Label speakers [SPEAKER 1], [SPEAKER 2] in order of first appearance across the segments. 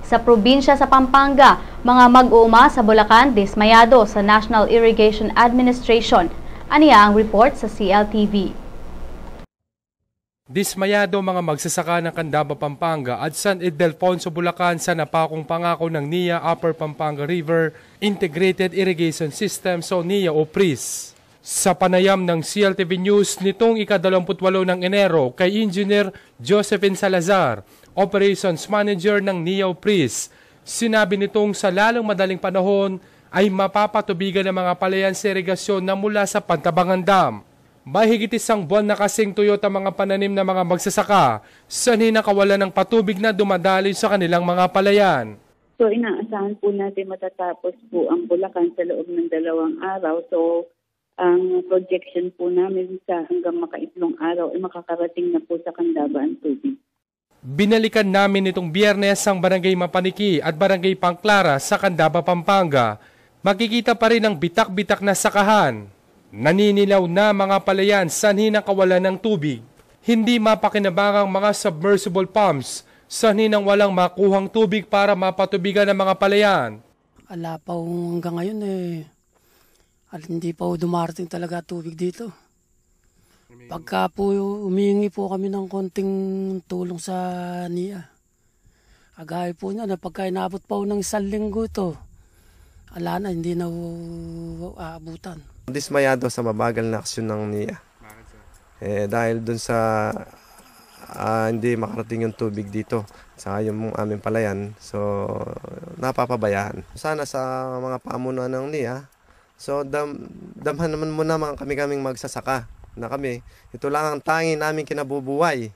[SPEAKER 1] Sa probinsya sa Pampanga, mga mag-uuma sa Bulacan dismayado sa National Irrigation Administration. Aniya ang report sa CLTV.
[SPEAKER 2] Dismayado mga magsasaka ng Candaba, Pampanga at San Ildefonso, Bulacan sa napakong pangako ng NIA Upper Pampanga River Integrated Irrigation System o NIA o PRIS. Sa panayam ng CLTV News nitong ika-28 ng Enero kay Engineer Josephine Salazar, Operations Manager ng NIA o PRIS, sinabi nitong sa lalong madaling panahon ay mapapatubigan ng mga palayan sa irigasyon na mula sa Pantabangan Dam. Mahigit isang buwan na kasing tuyot ang mga pananim na mga magsasaka sa hinakawalan ng patubig na dumadaloy sa kanilang mga palayan.
[SPEAKER 3] So inaasahan po natin matatapos po ang Bulacan sa loob ng 2 araw. So ang projection po namin sa hanggang makaitlong araw ay makakarating na po sa Candaba ang tubig.
[SPEAKER 2] Binalikan namin itong Biyernes ang Barangay Mapaniki at Barangay Pangclara sa Candaba, Pampanga. Makikita pa rin ang bitak-bitak na sakahan. Naninilaw na mga palayan sa hinakawalan ng tubig. Hindi mapakinabangang mga submersible pumps sa hinang walang makuhang tubig para mapatubigan ng mga palayan.
[SPEAKER 4] Ala pa hanggang ngayon at hindi pa dumarating talaga tubig dito. Pagka po humihingi po kami ng konting tulong sa NIA. Agay po niya na pagka inabot pa ng 1 linggo ito, ala na, hindi na aabutan.
[SPEAKER 5] Dismayado sa mabagal na aksyon ng NIA. Dahil dun sa hindi makarating yung tubig dito sa yung aming palayan, so napapabayaan. Sana sa mga pamunuan ng NIA, so damhan naman muna kaming magsasaka na kami. Ito lang ang tanging namin kinabubuhay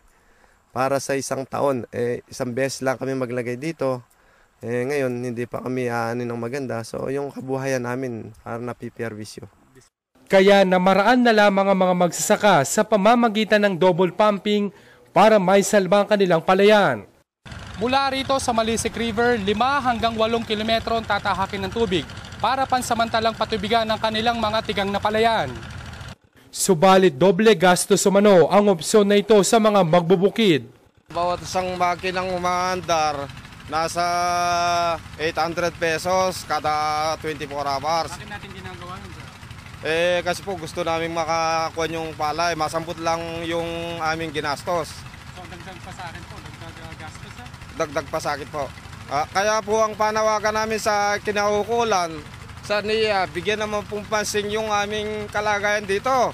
[SPEAKER 5] para sa isang taon. Isang beses lang kami maglagay dito. Ngayon hindi pa kami ng maganda. So yung kabuhayan namin para napiperwisyo.
[SPEAKER 2] Kaya namaraan na lamang ang mga magsasaka sa pamamagitan ng double pumping para maisalba ang kanilang palayan. Mula rito sa Malisik River, 5 hanggang 8 kilometro ang tatahakin ng tubig para pansamantalang patubigan ng kanilang mga tigang na palayan. Subalit doble gastos umano ang opsyon na ito sa mga magbubukid.
[SPEAKER 6] Bawat isang makinang umaandar, nasa 800 pesos kada 24 hours.
[SPEAKER 2] Bakit natin ginagawa yun, sir?
[SPEAKER 6] Kasi po gusto namin makakuha yung palay, masamput lang yung aming ginastos.
[SPEAKER 2] So dagdag pa sa akin po, dagdag gastos, sir?
[SPEAKER 6] Dagdag pa sa akin po. Kaya po ang panawagan namin sa kinaukulan, sa NIA, bigyan naman pong pansin yung aming kalagayan dito.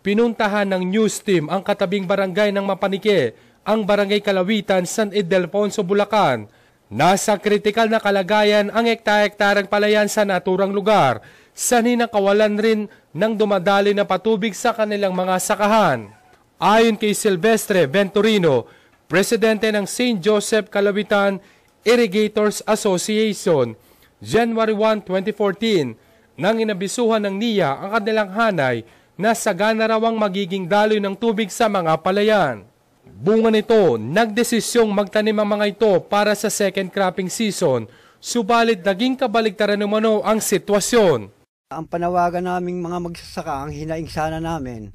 [SPEAKER 2] Pinuntahan ng news team ang katabing barangay ng Mapaniki, ang Barangay Kalawitan, San Ildefonso, Bulacan. Nasa kritikal na kalagayan ang hektar-hektarang palayan sa naturang lugar, sa hinakawalan rin ng dumadaloy na patubig sa kanilang mga sakahan. Ayon kay Silvestre Venturino, presidente ng St. Joseph Kalawitan Irrigators Association, January 1, 2014, nang inabisuhan ng NIA ang kanilang hanay na sagana raw ang magiging daloy ng tubig sa mga palayan. Bunga nito, nagdesisyong magtanim ang mga ito para sa second cropping season, subalit naging kabaligtaran umano ang sitwasyon.
[SPEAKER 7] Ang panawagan naming mga magsasaka, ang hinaing sana namin,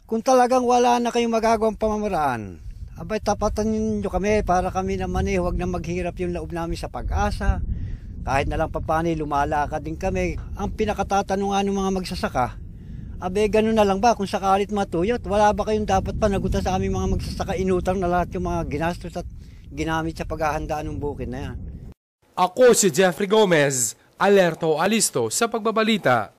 [SPEAKER 7] kung talagang wala na kayong magagawang pamamaraan, abay tapatan nyo kami para kami naman huwag na maghirap yung loob namin sa pag-asa. Kahit na lang papani, lumalakad din kami. Ang pinakatatanungan ng mga magsasaka, abe ganun na lang ba kung sakalit matuyot? Wala ba kayong dapat panagutan sa aming mga magsasaka? Inutang na lahat yung mga ginastos at ginamit sa paghahandaan ng bukid na yan.
[SPEAKER 2] Ako si Jeffrey Gomez, alerto alisto sa pagbabalita.